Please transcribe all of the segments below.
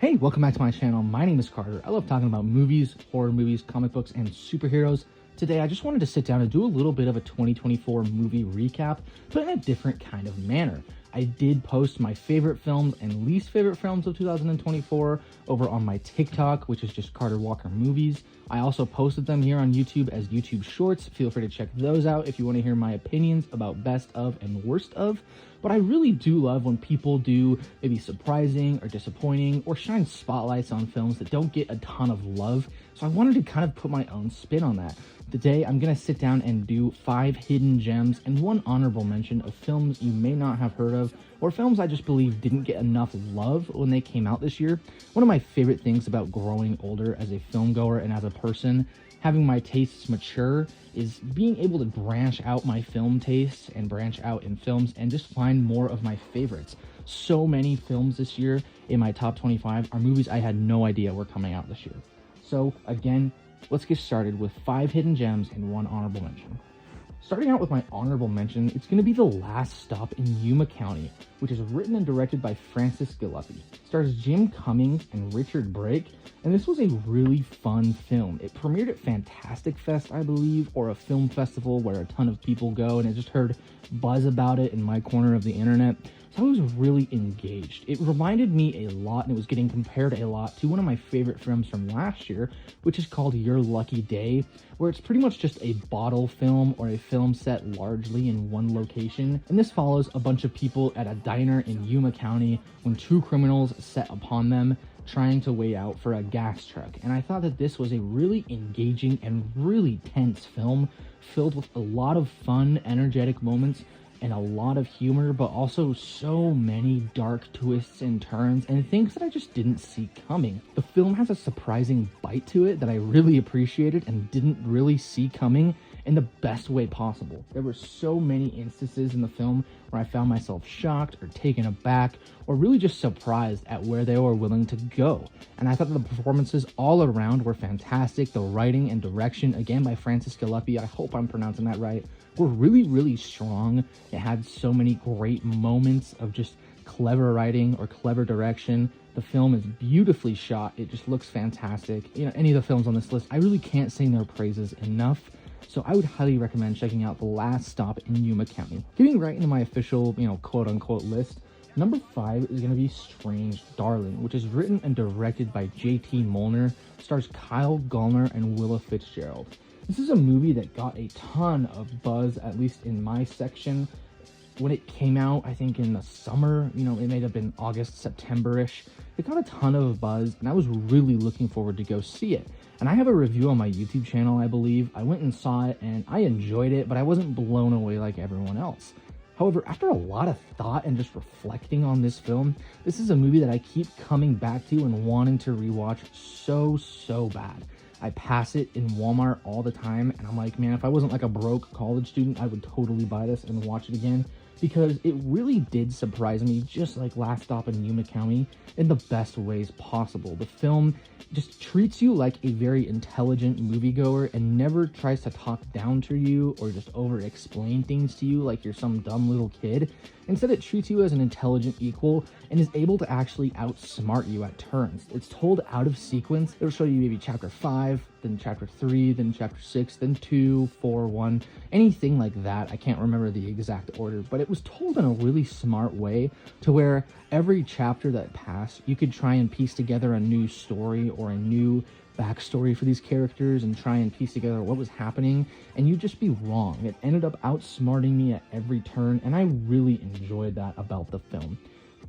Hey, welcome back to my channel. My name is Carter. I love talking about movies, horror movies, comic books, and superheroes. Today, I just wanted to sit down and do a little bit of a 2024 movie recap, but in a different kind of manner. I did post my favorite films and least favorite films of 2024 over on my TikTok, which is just Carter Walker Movies. I also posted them here on YouTube as YouTube Shorts. Feel free to check those out if you want to hear my opinions about best of and worst of. But I really do love when people do maybe surprising or disappointing or shine spotlights on films that don't get a ton of love. So I wanted to kind of put my own spin on that. Today, I'm going to sit down and do 5 hidden gems and 1 honorable mention of films you may not have heard of, or films I just believe didn't get enough love when they came out this year. One of my favorite things about growing older as a film goer and as a person, having my tastes mature, is being able to branch out my film tastes and branch out in films and just find more of my favorites. So many films this year in my top 25 are movies I had no idea were coming out this year. So again, let's get started with 5 hidden gems and 1 honorable mention. Starting out with my honorable mention, it's going to be The Last Stop in Yuma County, which is written and directed by Francis Gillespie. It stars Jim Cummings and Richard Brake, and this was a really fun film. It premiered at Fantastic Fest, I believe, or a film festival where a ton of people go, and I just heard buzz about it in my corner of the internet. So I was really engaged. It reminded me a lot, and it was getting compared a lot to one of my favorite films from last year, which is called Your Lucky Day, where it's pretty much just a bottle film or a film set largely in one location. And this follows a bunch of people at a diner in Yuma County when 2 criminals set upon them trying to weigh out for a gas truck. And I thought that this was a really engaging and really tense film filled with a lot of fun, energetic moments and a lot of humor, but also so many dark twists and turns and things that I just didn't see coming. The film has a surprising bite to it that I really appreciated and didn't really see coming in the best way possible. There were so many instances in the film where I found myself shocked or taken aback or really just surprised at where they were willing to go. And I thought that the performances all around were fantastic. The writing and direction, again by Francis Gillespie, I hope I'm pronouncing that right, were really, really strong. It had so many great moments of just clever writing or clever direction. The film is beautifully shot. It just looks fantastic. You know, any of the films on this list, I really can't sing their praises enough. So I would highly recommend checking out The Last Stop in Yuma County. Getting right into my official, quote-unquote list, number 5 is going to be Strange Darling, which is written and directed by J.T. Molnar, stars Kyle Gallner and Willa Fitzgerald. This is a movie that got a ton of buzz, at least in my section. When it came out, I think in the summer, it may have been August, September-ish, it got a ton of buzz, and I was really looking forward to go see it. And I have a review on my YouTube channel, I believe. I went and saw it, and I enjoyed it, but I wasn't blown away like everyone else. However, after a lot of thought and just reflecting on this film, this is a movie that I keep coming back to and wanting to rewatch so bad. I pass it in Walmart all the time, and I'm like, man, if I wasn't like a broke college student, I would totally buy this and watch it again, because it really did surprise me, just like Last Stop in Yuma County, in the best ways possible. The film just treats you like a very intelligent moviegoer and never tries to talk down to you or just over-explain things to you like you're some dumb little kid. Instead, it treats you as an intelligent equal and is able to actually outsmart you at turns. It's told out of sequence. It'll show you maybe chapter 5, then chapter 3, then chapter 6, then 2, 4, 1, anything like that. I can't remember the exact order, but it was told in a really smart way to where every chapter that passed, you could try and piece together a new story or a new backstory for these characters and try and piece together what was happening, and you'd just be wrong. It ended up outsmarting me at every turn, and I really enjoyed that about the film.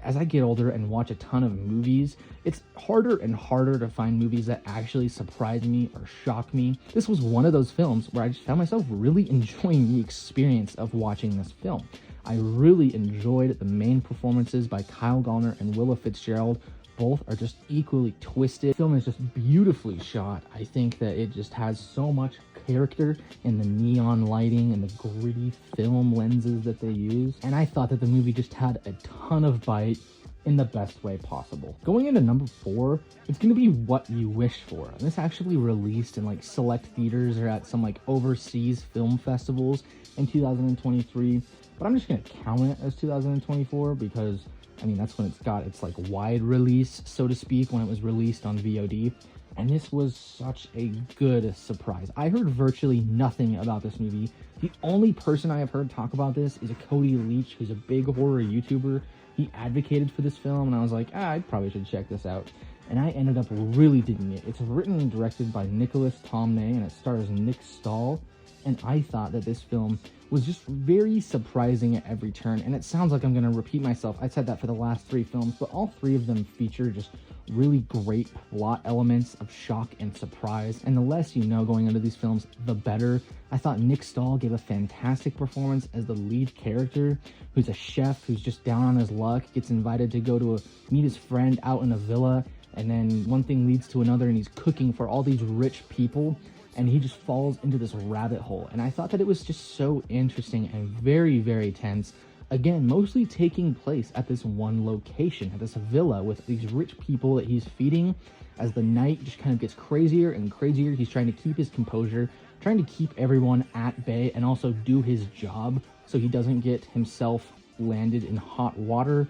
As I get older and watch a ton of movies, it's harder and harder to find movies that actually surprise me or shock me. This was one of those films where I just found myself really enjoying the experience of watching this film. I really enjoyed the main performances by Kyle Gallner and Willa Fitzgerald. Both are just equally twisted. The film is just beautifully shot. I think that it just has so much character in the neon lighting and the gritty film lenses that they use. And I thought that the movie just had a ton of bite in the best way possible. Going into number 4, it's going to be What You Wish For. And this actually released in like select theaters or at some like overseas film festivals in 2023. But I'm just going to count it as 2024 because I mean, that's when it's got its like wide release, so to speak, when it was released on VOD. And this was such a good surprise. I heard virtually nothing about this movie. The only person I have heard talk about this is a Cody Leach, who's a big horror YouTuber. He advocated for this film, and I was like, I probably should check this out. And I ended up really digging it. It's written and directed by Nicholas Tomney, and it stars Nick Stahl. And I thought that this film was just very surprising at every turn. And it sounds like I'm going to repeat myself. I said that for the last 3 films, but all 3 of them feature just really great plot elements of shock and surprise. And the less you know going into these films, the better. I thought Nick Stahl gave a fantastic performance as the lead character, who's a chef who's just down on his luck, gets invited to go to meet his friend out in a villa. And then one thing leads to another, and he's cooking for all these rich people. And he just falls into this rabbit hole. And I thought that it was just so interesting and very, very tense. Again, mostly taking place at this one location, at this villa with these rich people that he's feeding. As the night just kind of gets crazier and crazier, he's trying to keep his composure, trying to keep everyone at bay and also do his job so he doesn't get himself landed in hot water,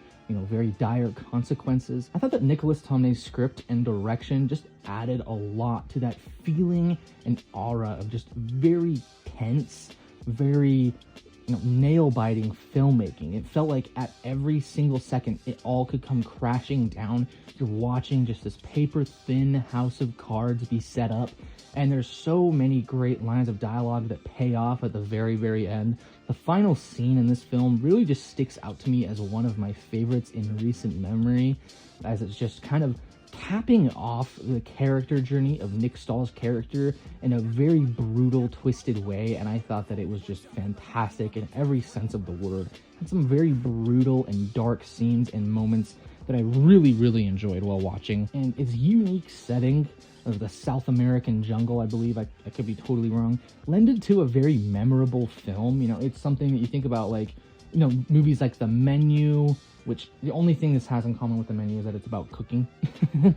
very dire consequences. I thought that Nicholas Tomney's script and direction just added a lot to that feeling and aura of just very tense, very nail-biting filmmaking. It felt like at every single second it all could come crashing down. You're watching just this paper-thin house of cards be set up, and there's so many great lines of dialogue that pay off at the very, very end. The final scene in this film really just sticks out to me as one of my favorites in recent memory, as it's just kind of capping off the character journey of Nick Stahl's character in a very brutal, twisted way, and I thought that it was just fantastic in every sense of the word. It had some very brutal and dark scenes and moments that I really, really enjoyed while watching, and its unique setting of the South American jungle, I believe, I could be totally wrong, lended to a very memorable film. It's something that you think about, like, movies like The Menu, which the only thing this has in common with The Menu is that it's about cooking.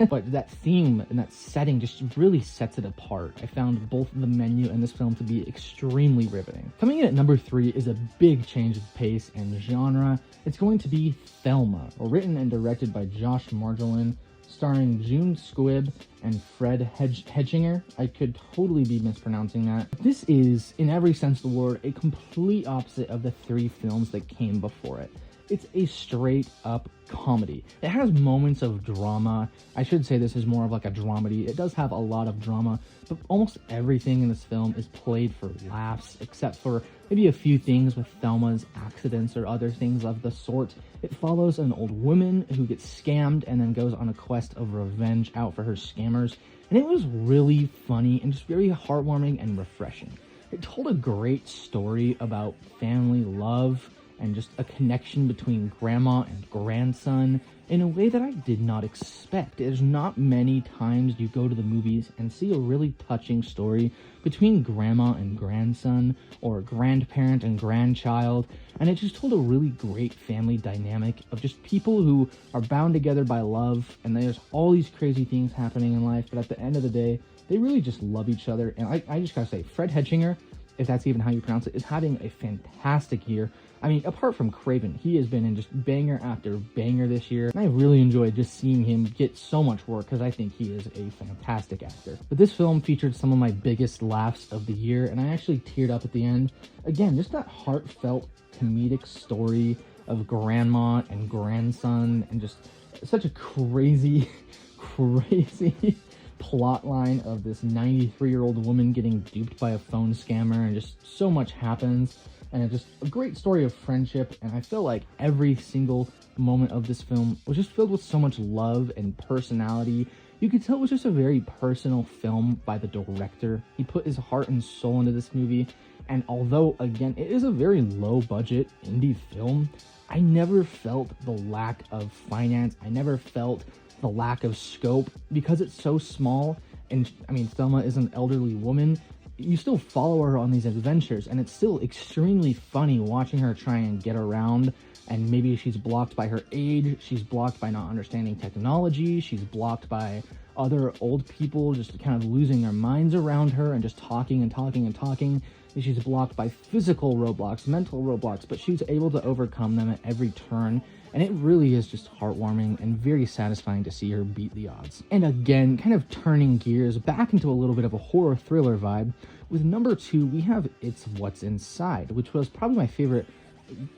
But that theme and that setting just really sets it apart. I found both The Menu and this film to be extremely riveting. Coming in at number 3 is a big change of pace and genre. It's going to be Thelma, written and directed by Josh Marjolin, starring June Squibb and Fred Hedginger. I could totally be mispronouncing that. This is, in every sense of the word, a complete opposite of the 3 films that came before it. It's a straight-up comedy. It has moments of drama. I should say this is more of like a dramedy. It does have a lot of drama, but almost everything in this film is played for laughs, except for maybe a few things with Thelma's accidents or other things of the sort. It follows an old woman who gets scammed and then goes on a quest of revenge out for her scammers, and it was really funny and just very heartwarming and refreshing. It told a great story about family love and just a connection between grandma and grandson in a way that I did not expect. There's not many times you go to the movies and see a really touching story between grandma and grandson, or grandparent and grandchild, and it just told a really great family dynamic of just people who are bound together by love, and there's all these crazy things happening in life, but at the end of the day, they really just love each other. And I just gotta say, Fred Hedginger, if that's even how you pronounce it, is having a fantastic year. I mean, apart from Craven, he has been in just banger after banger this year, and I really enjoyed just seeing him get so much work because I think he is a fantastic actor. But this film featured some of my biggest laughs of the year, and I actually teared up at the end. Again, just that heartfelt comedic story of grandma and grandson, and just such a crazy, crazy plot line of this 93-year-old woman getting duped by a phone scammer, and just so much happens. And it's just a great story of friendship, and I feel like every single moment of this film was just filled with so much love and personality. You could tell it was just a very personal film by the director. He put his heart and soul into this movie, and although, again, it is a very low-budget indie film, I never felt the lack of finance. I never felt the lack of scope, because it's so small, and, I mean, Thelma is an elderly woman. You still follow her on these adventures, and it's still extremely funny watching her try and get around, and maybe she's blocked by her age, she's blocked by not understanding technology, she's blocked by other old people just kind of losing their minds around her and just talking and talking and talking. She's blocked by physical roadblocks, mental roadblocks, but she's able to overcome them at every turn. And it really is just heartwarming and very satisfying to see her beat the odds. And again, kind of turning gears back into a little bit of a horror thriller vibe, with number 2, we have It's What's Inside, which was probably my favorite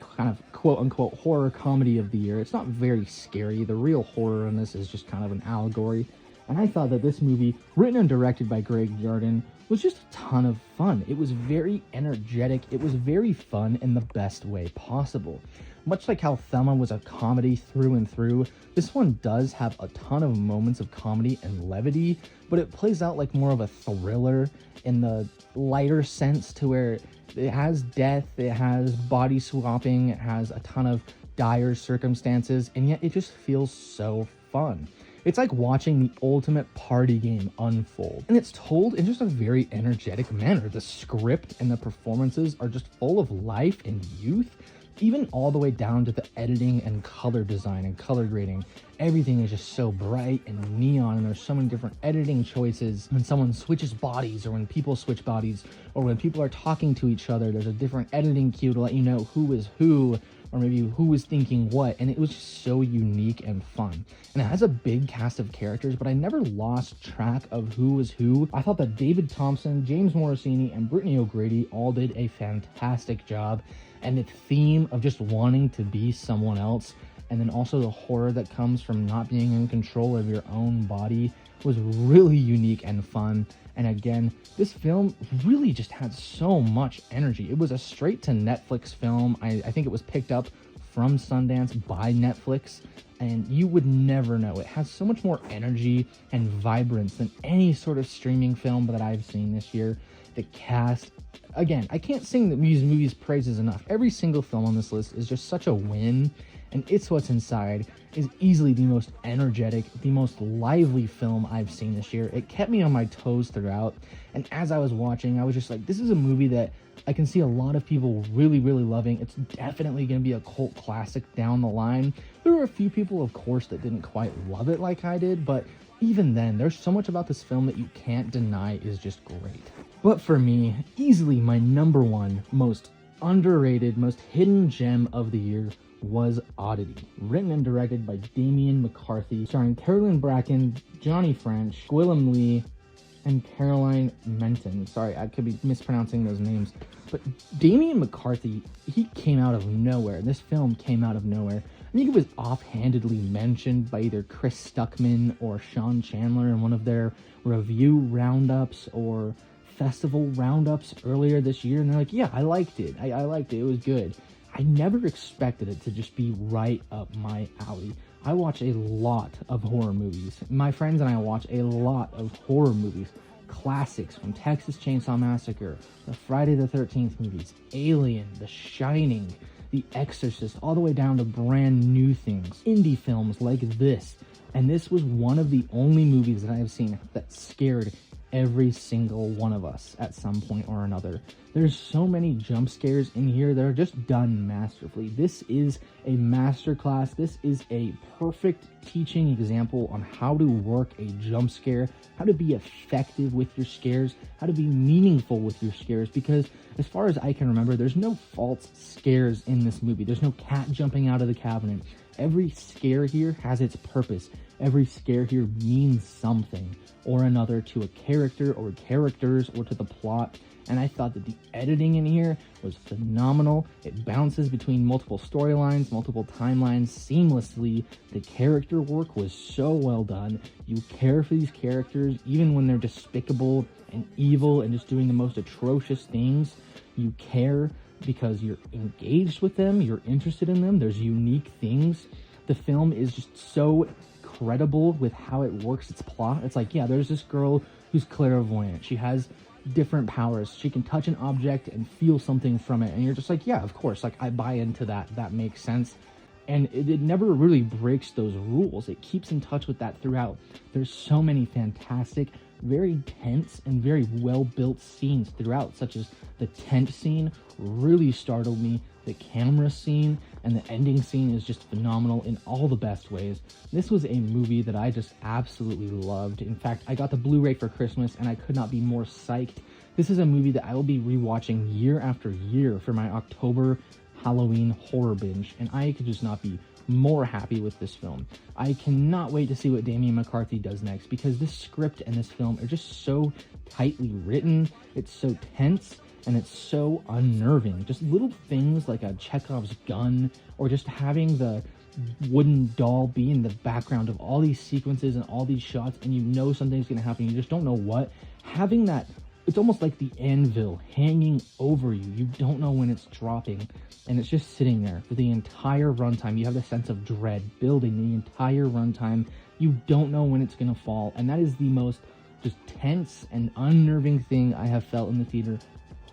kind of quote-unquote horror comedy of the year. It's not very scary. The real horror in this is just kind of an allegory. And I thought that this movie, written and directed by Greg Jordan, was just a ton of fun. It was very energetic. It was very fun in the best way possible. Much like how Thelma was a comedy through and through, this one does have a ton of moments of comedy and levity, but it plays out like more of a thriller in the lighter sense, to where it has death, it has body swapping, it has a ton of dire circumstances, and yet it just feels so fun. It's like watching the ultimate party game unfold, and it's told in just a very energetic manner. The script and the performances are just full of life and youth, even all the way down to the editing and color design and color grading. Everything is just so bright and neon, and there's so many different editing choices. When someone switches bodies, or when people switch bodies, or when people are talking to each other, there's a different editing cue to let you know who is who, or maybe who was thinking what, and it was just so unique and fun. And it has a big cast of characters, but I never lost track of who was who. I thought that David Thompson, James Morosini, and Brittany O'Grady all did a fantastic job, and the theme of just wanting to be someone else, and then also the horror that comes from not being in control of your own body, was really unique and fun. And again, this film really just had so much energy. It was a straight to Netflix film. I think it was picked up from Sundance by Netflix, and you would never know. It has so much more energy and vibrance than any sort of streaming film that I've seen this year. The cast, again, I can't sing these movies' praises enough. Every single film on this list is just such a win, and It's What's Inside is easily the most energetic, the most lively film I've seen this year. It kept me on my toes throughout, and as I was watching, I was just like, this is a movie that I can see a lot of people really, really loving. It's definitely going to be a cult classic down the line. There were a few people, of course, that didn't quite love it like I did, but even then, there's so much about this film that you can't deny is just great. But for me, easily my number 1 most underrated, most hidden gem of the year was Oddity, written and directed by Damien McCarthy, starring Carolyn Bracken, Johnny French, Gwilym Lee, and Caroline Menton. Sorry, I could be mispronouncing those names. But Damien McCarthy, he came out of nowhere. This film came out of nowhere. I think it was offhandedly mentioned by either Chris Stuckman or Sean Chandler in one of their review roundups or festival roundups earlier this year, and they're like, yeah, I liked it. I liked it. It was good. I never expected it to just be right up my alley. I watch a lot of horror movies. My friends and I watch a lot of horror movies. Classics from Texas Chainsaw Massacre, the Friday the 13th movies, Alien, The Shining, The Exorcist, all the way down to brand new things. Indie films like this. And this was one of the only movies that I have seen that scared every single one of us at some point or another. There's so many jump scares in here that are just done masterfully. This is a masterclass. This is a perfect teaching example on how to work a jump scare, how to be effective with your scares, how to be meaningful with your scares, because as far as I can remember, there's no false scares in this movie. There's no cat jumping out of the cabinet. Every scare here has its purpose. Every scare here means something or another to a character or characters or to the plot. And I thought that the editing in here was phenomenal. It bounces between multiple storylines, multiple timelines seamlessly. The character work was so well done. You care for these characters even when they're despicable and evil and just doing the most atrocious things. You care because you're engaged with them, you're interested in them, there's unique things. The film is just so credible with how it works its plot. It's like, yeah, there's this girl who's clairvoyant. She has different powers. She can touch an object and feel something from it. And you're just like, yeah, of course, like I buy into that. That makes sense. And it never really breaks those rules. It keeps in touch with that throughout. There's so many fantastic, very tense and very well-built scenes throughout, such as the tent scene really startled me. The camera scene and the ending scene is just phenomenal in all the best ways. This was a movie that I just absolutely loved. In fact, I got the Blu-ray for Christmas and I could not be more psyched This is a movie that I will be rewatching year after year for my October Halloween horror binge, and I could just not be more happy with this film. I cannot wait to see what Damian McCarthy does next, because this script and this film are just so tightly written, it's so tense, and it's so unnerving. Just little things like a Chekhov's gun, or just having the wooden doll be in the background of all these sequences and all these shots, and you know something's gonna happen, you just don't know what. Having that, it's almost like the anvil hanging over you. You don't know when it's dropping, and it's just sitting there for the entire runtime. You have the sense of dread building the entire runtime. You don't know when it's gonna fall, and that is the most just tense and unnerving thing I have felt in the theater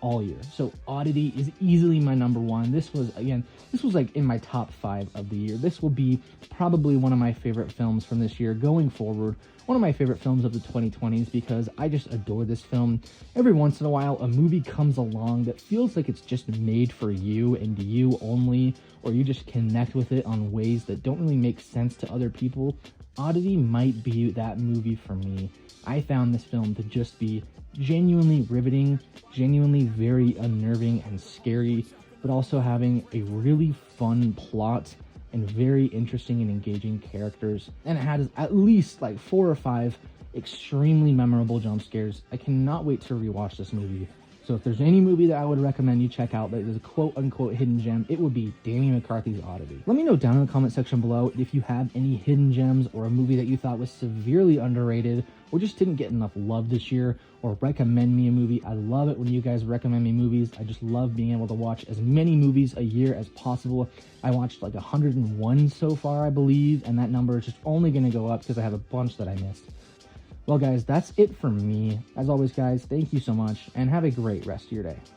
all year. So Oddity is easily my number one. This was like in my top 5 of the year. This will be probably one of my favorite films from this year going forward. One of my favorite films of the 2020s, because I just adore this film. Every once in a while, a movie comes along that feels like it's just made for you and you only, or you just connect with it on ways that don't really make sense to other people. Oddity might be that movie for me. I found this film to just be genuinely riveting, genuinely very unnerving and scary, but also having a really fun plot and very interesting and engaging characters. And it had at least like 4 or 5 extremely memorable jump scares. I cannot wait to rewatch this movie. So if there's any movie that I would recommend you check out that is a quote-unquote hidden gem, it would be Damian McCarthy's Oddity. Let me know down in the comment section below if you have any hidden gems, or a movie that you thought was severely underrated or just didn't get enough love this year, or recommend me a movie. I love it when you guys recommend me movies. I just love being able to watch as many movies a year as possible. I watched like 101 so far, I believe, and that number is just only going to go up because I have a bunch that I missed. Well, guys, that's it for me. As always, guys, thank you so much, and have a great rest of your day.